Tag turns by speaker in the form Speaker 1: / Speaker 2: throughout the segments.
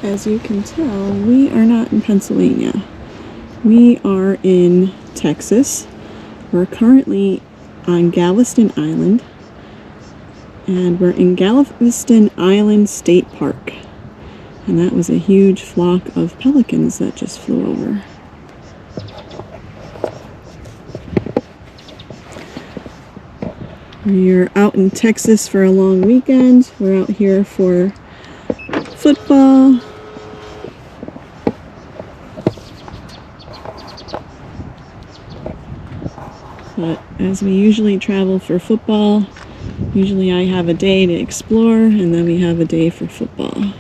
Speaker 1: As you can tell, we are not in Pennsylvania. We are in Texas. We're currently on Galveston Island, and we're in Galveston Island State Park. And that was a huge flock of pelicans that just flew over. We're out in Texas for a long weekend. We're out here for football. But as we usually travel for football, usually I have a day to explore and then we have a day for football.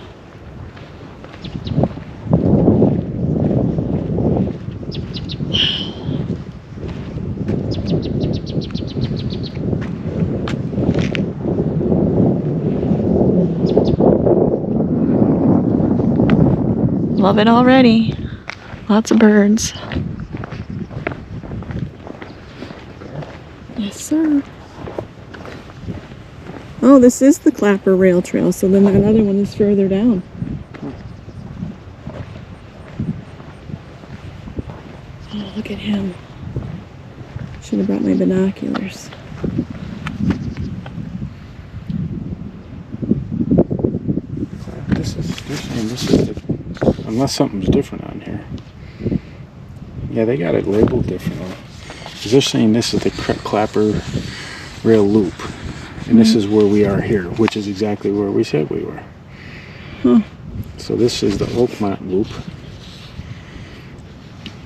Speaker 1: Love it already. Lots of birds. Yes, sir. Oh, this is the Clapper Rail Trail, so then that other one is further down. Oh, look at him. Should have brought my binoculars.
Speaker 2: This is unless something's different on here. Yeah, they got it labeled differently. Because they're saying this is the Clapper Rail Loop. And this is where we are here, which is exactly where we said we were.
Speaker 1: Huh.
Speaker 2: So this is the Oakmont Loop.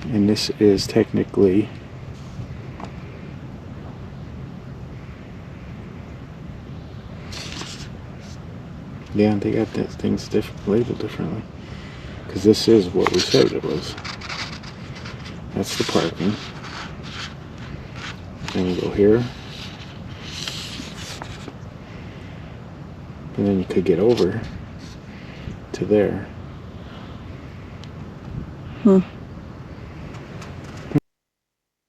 Speaker 2: And this is technically yeah, they got that things labeled differently. Because this is what we said it was. That's the parking. And you go here. And then you could get over to there.
Speaker 1: Huh.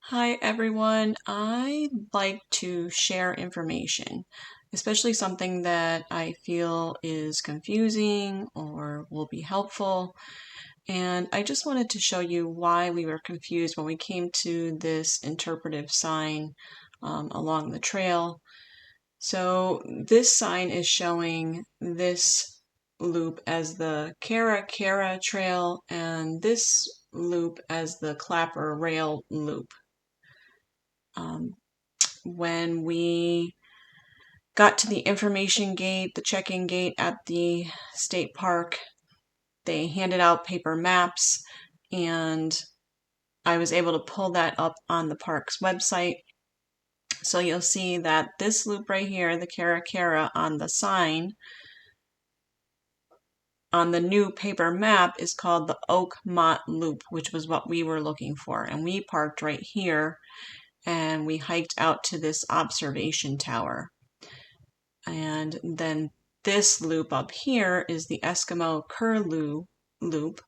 Speaker 1: Hi everyone. I like to share information, especially something that I feel is confusing or will be helpful. And I just wanted to show you why we were confused when we came to this interpretive sign along the trail. So this sign is showing this loop as the Cara Trail and this loop as the Clapper Rail Loop. When we got to the information gate, the check-in gate at the state park, they handed out paper maps, and I was able to pull that up on the park's website. So you'll see that this loop right here, the Cara on the sign, on the new paper map is called the Oakmont Loop, which was what we were looking for. And we parked right here and we hiked out to this observation tower. And then this loop up here is the Eskimo Curlew Loop,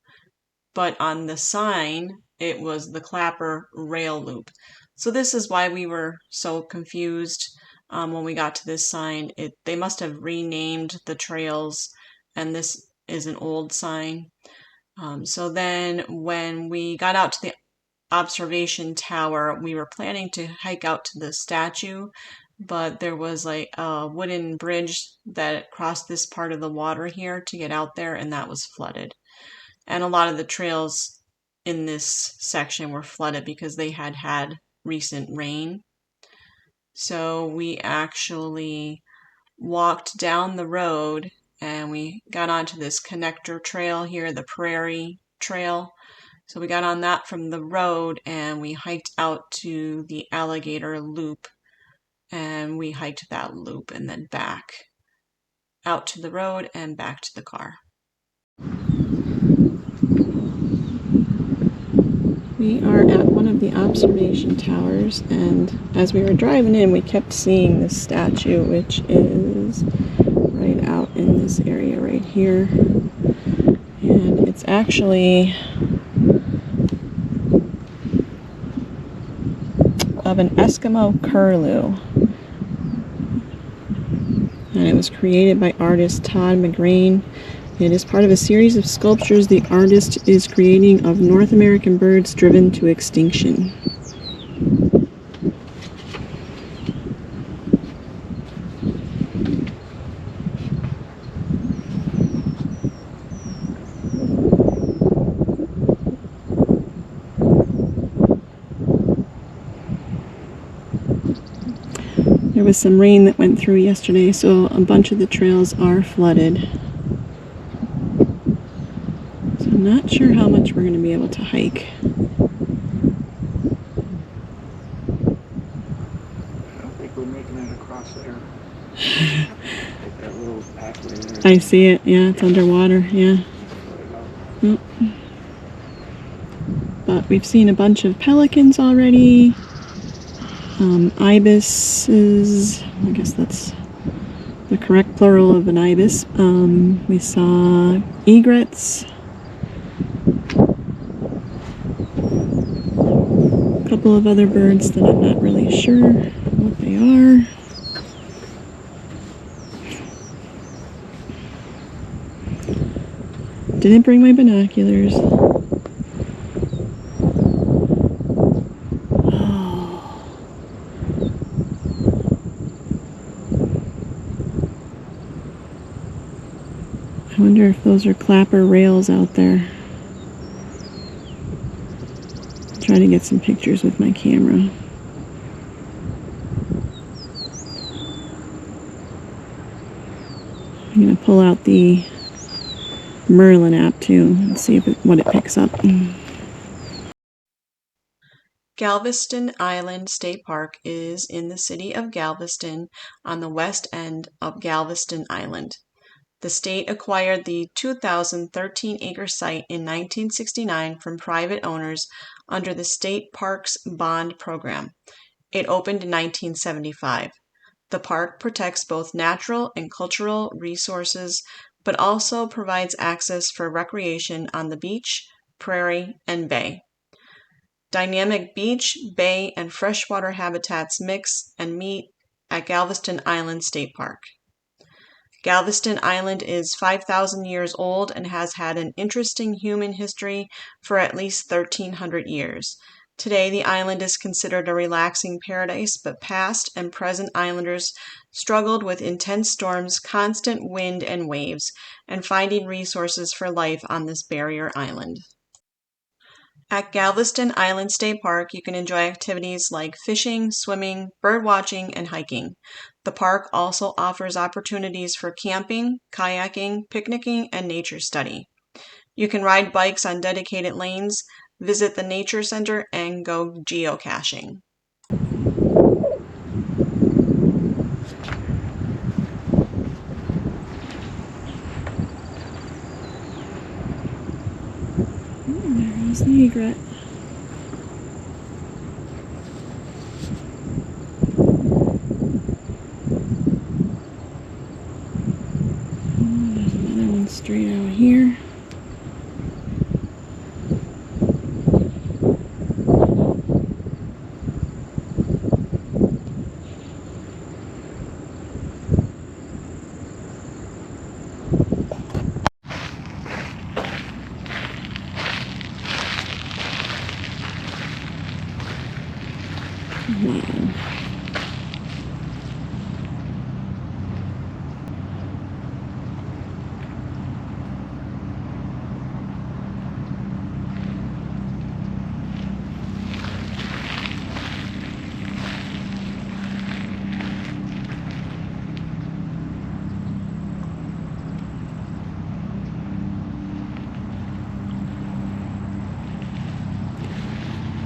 Speaker 1: but on the sign it was the Clapper Rail Loop. So this is why we were so confused when we got to this sign. They must have renamed the trails, and this is an old sign. So then when we got out to the observation tower, we were planning to hike out to the statue, but there was like a wooden bridge that crossed this part of the water here to get out there, and that was flooded. And a lot of the trails in this section were flooded because they had had recent rain. So we actually walked down the road and we got onto this connector trail here, the Prairie Trail. So we got on that from the road and we hiked out to the Alligator Loop, and we hiked that loop and then back out to the road and back to the car. We are at one of the observation towers, and as we were driving in, we kept seeing this statue, which is right out in this area right here. And it's actually of an Eskimo curlew. And it was created by artist Todd McGrain It is part of a series of sculptures the artist is creating of North American birds driven to extinction. There was some rain that went through yesterday, so a bunch of the trails are flooded. So I'm not sure how much we're going to be able to hike.
Speaker 2: I don't think we're making it across there. Like that little pathway there.
Speaker 1: I see it, yeah, it's underwater, yeah. Yep. But we've seen a bunch of pelicans already. Ibises, I guess that's the correct plural of an ibis. We saw egrets. A couple of other birds that I'm not really sure what they are. Didn't bring my binoculars. I wonder if those are clapper rails out there. Try to get some pictures with my camera. I'm going to pull out the Merlin app too and see what it picks up. Galveston Island State Park is in the city of Galveston on the west end of Galveston Island. The state acquired the 2,013-acre site in 1969 from private owners under the State Parks Bond Program. It opened in 1975. The park protects both natural and cultural resources, but also provides access for recreation on the beach, prairie, and bay. Dynamic beach, bay, and freshwater habitats mix and meet at Galveston Island State Park. Galveston Island is 5,000 years old and has had an interesting human history for at least 1,300 years. Today, the island is considered a relaxing paradise, but past and present islanders struggled with intense storms, constant wind and waves, and finding resources for life on this barrier island. At Galveston Island State Park, you can enjoy activities like fishing, swimming, bird watching, and hiking. The park also offers opportunities for camping, kayaking, picnicking, and nature study. You can ride bikes on dedicated lanes, visit the nature center, and go geocaching. There goes the egret. There's another one straight out here. Wow.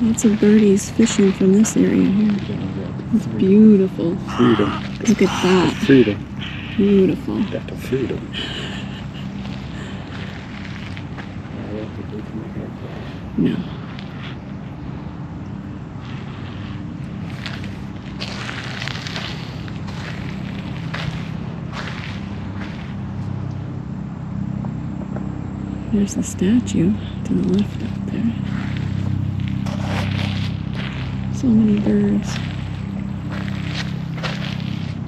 Speaker 1: Lots of birdies fishing from this area here. It's beautiful.
Speaker 2: Freedom.
Speaker 1: Look at that.
Speaker 2: Freedom.
Speaker 1: Beautiful.
Speaker 2: Got the freedom.
Speaker 1: No. There's the statue to the left up there. So many birds.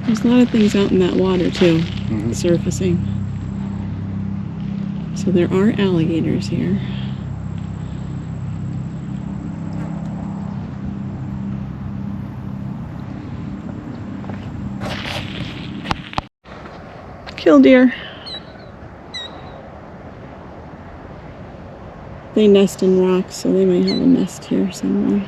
Speaker 1: There's a lot of things out in that water too, surfacing. So there are alligators here. Killdeer. They nest in rocks, so they might have a nest here somewhere.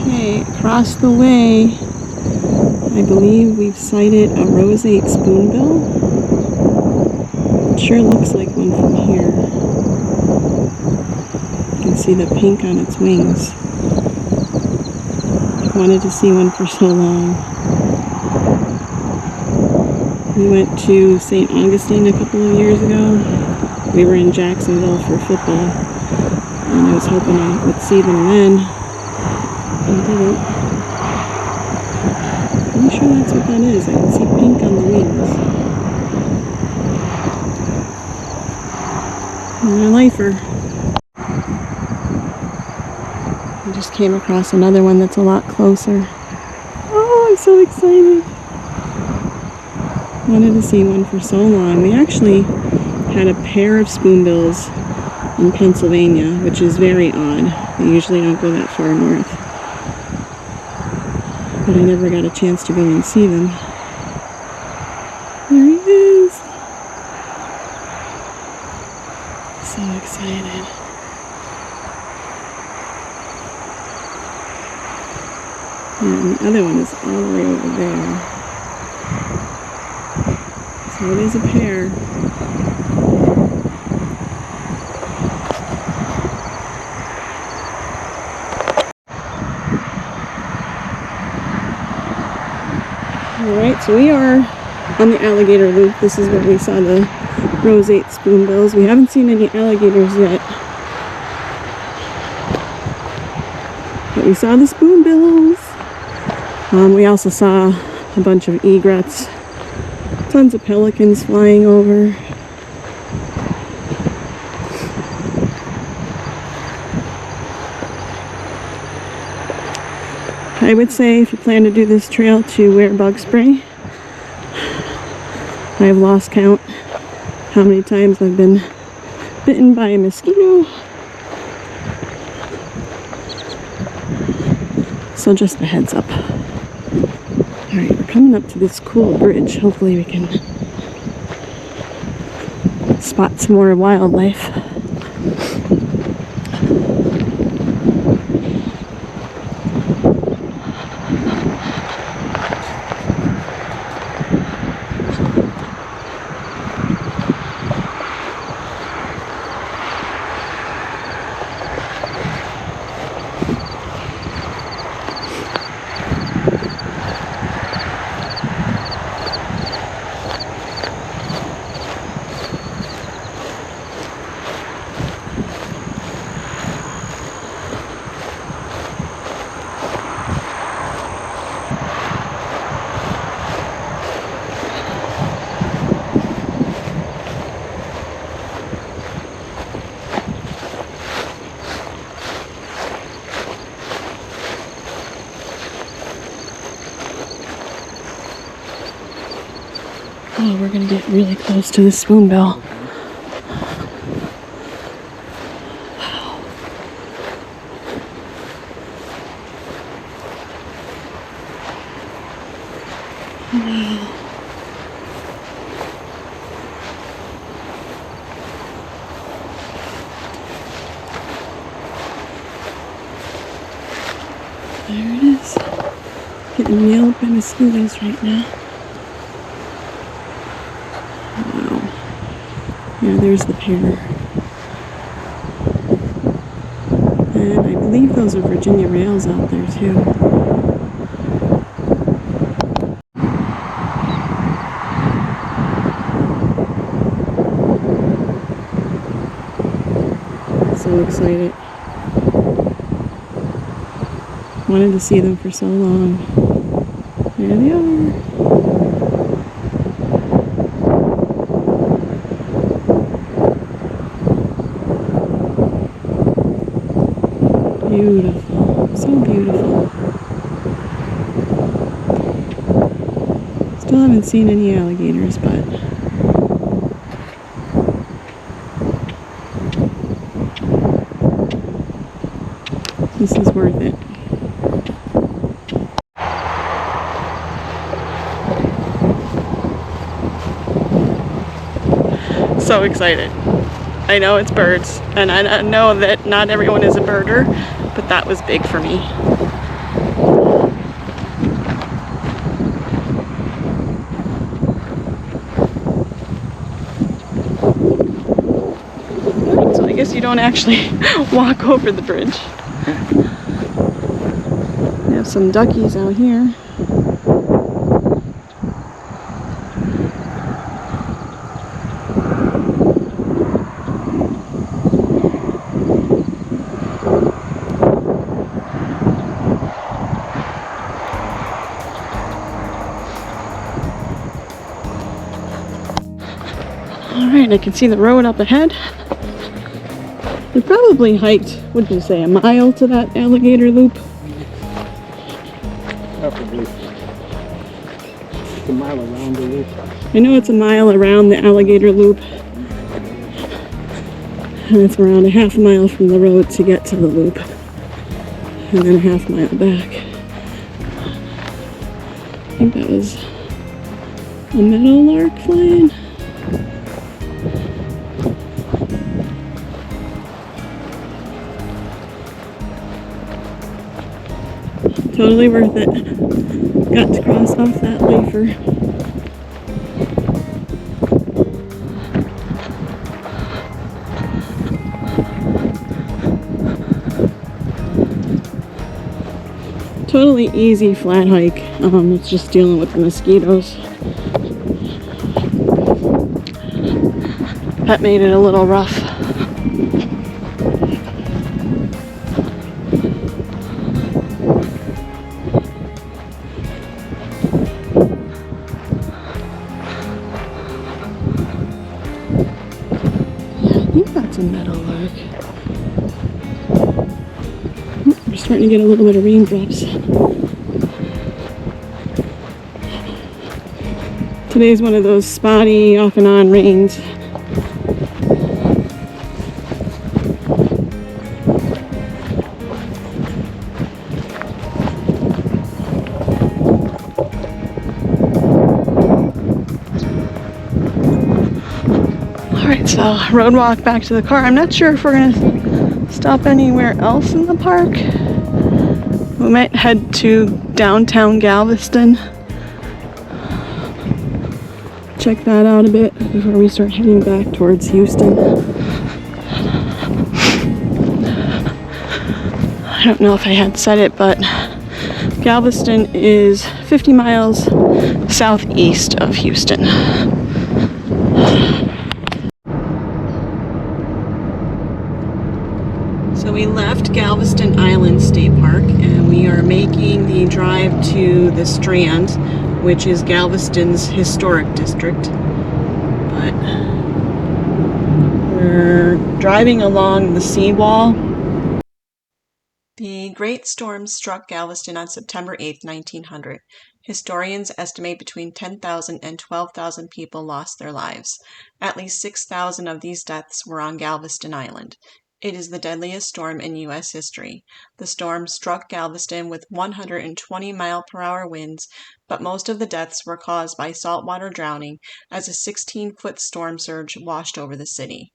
Speaker 1: Okay, across the way, I believe we've sighted a roseate spoonbill. It sure looks like one from here. You can see the pink on its wings. I've wanted to see one for so long. We went to St. Augustine a couple of years ago. We were in Jacksonville for football, and I was hoping I would see them then. I didn't. I'm sure that's what that is. I can see pink on the wings. And a lifer. I just came across another one that's a lot closer. Oh, I'm so excited. Wanted to see one for so long. We actually had a pair of spoonbills in Pennsylvania, which is very odd. They usually don't go that far north. But I never got a chance to go and see them. There he is! So excited. And the other one is all the way over there. So it is a pair. Alright, so we are on the Alligator Loop. This is where we saw the roseate spoonbills. We haven't seen any alligators yet. But we saw the spoonbills. We also saw a bunch of egrets. Tons of pelicans flying over. I would say if you plan to do this trail to wear bug spray. I've lost count how many times I've been bitten by a mosquito. So just a heads up. Alright, we're coming up to this cool bridge. Hopefully we can spot some more wildlife. Oh, we're gonna get really close to the spoonbill. Wow. Wow. There it is. Getting nailed by mosquitoes right now. Yeah, there's the pair. And I believe those are Virginia rails out there too. So excited. Wanted to see them for so long. There they are. Beautiful. So beautiful. Still haven't seen any alligators, but this is worth it. So excited. I know it's birds, and I know that not everyone is a birder, but that was big for me. Alright, so I guess you don't actually walk over the bridge. We have some duckies out here. Alright, I can see the road up ahead. We probably hiked, what did you say, a mile to that alligator loop?
Speaker 2: Probably. It's a mile around the loop.
Speaker 1: I know it's a mile around the alligator loop. And it's around a half mile from the road to get to the loop. And then a half mile back. I think that was a meadowlark flying. Totally worth it. Got to cross off that leafer. Totally easy flat hike. It's just dealing with the mosquitoes. That made it a little rough. I think that's a meadowlark. Oh, we're starting to get a little bit of raindrops. Today's one of those spotty, off and on rains. Alright, so road walk back to the car. I'm not sure if we're gonna stop anywhere else in the park. We might head to downtown Galveston. Check that out a bit before we start heading back towards Houston. I don't know if I had said it, but Galveston is 50 miles southeast of Houston. So we left Galveston Island State Park and we are making the drive to the Strand, which is Galveston's historic district. But we're driving along the seawall. The Great Storm struck Galveston on September 8, 1900. Historians estimate between 10,000 and 12,000 people lost their lives. At least 6,000 of these deaths were on Galveston Island. It is the deadliest storm in U.S. history. The storm struck Galveston with 120-mile-per-hour winds, but most of the deaths were caused by saltwater drowning as a 16-foot storm surge washed over the city.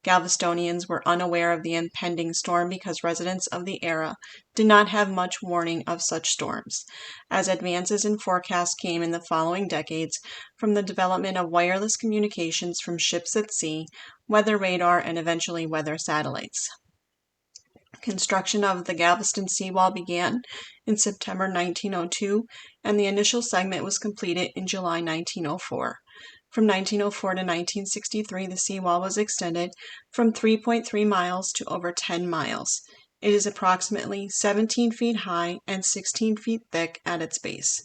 Speaker 1: Galvestonians were unaware of the impending storm because residents of the era did not have much warning of such storms. As advances in forecasts came in the following decades from the development of wireless communications from ships at sea, weather radar, and eventually weather satellites. Construction of the Galveston seawall began in September 1902, and the initial segment was completed in July 1904. From 1904 to 1963, the seawall was extended from 3.3 miles to over 10 miles. It is approximately 17 feet high and 16 feet thick at its base.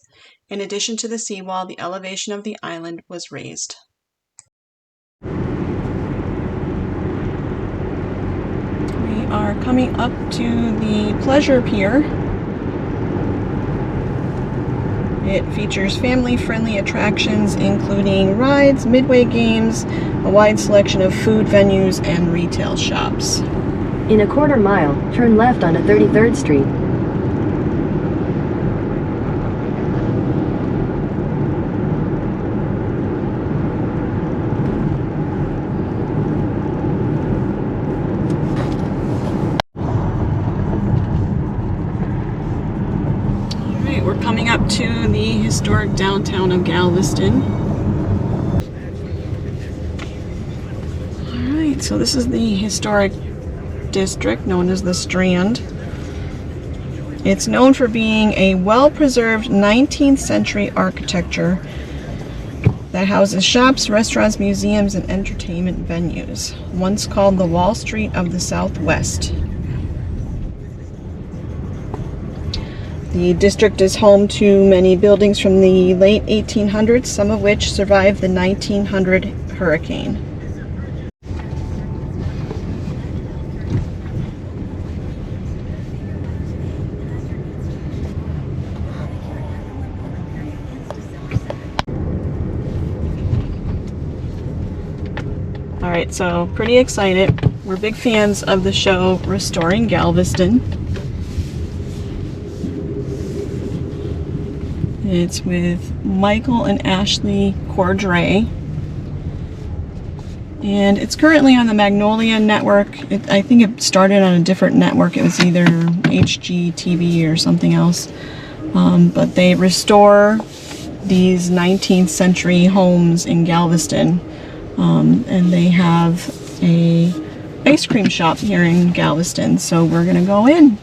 Speaker 1: In addition to the seawall, the elevation of the island was raised. We are coming up to the pleasure pier. It features family-friendly attractions including rides, midway games, a wide selection of food venues, and retail shops.
Speaker 3: In a quarter mile, turn left onto 33rd Street.
Speaker 1: We're coming up to the historic downtown of Galveston. Alright, so this is the historic district known as the Strand. It's known for being a well-preserved 19th century architecture that houses shops, restaurants, museums, and entertainment venues, once called the Wall Street of the Southwest. The district is home to many buildings from the late 1800s, some of which survived the 1900 hurricane. Alright, so pretty excited. We're big fans of the show Restoring Galveston. It's with Michael and Ashley Cordray. And it's currently on the Magnolia Network. I think it started on a different network. It was either HGTV or something else. But they restore these 19th century homes in Galveston. And they have a ice cream shop here in Galveston. So we're gonna go in.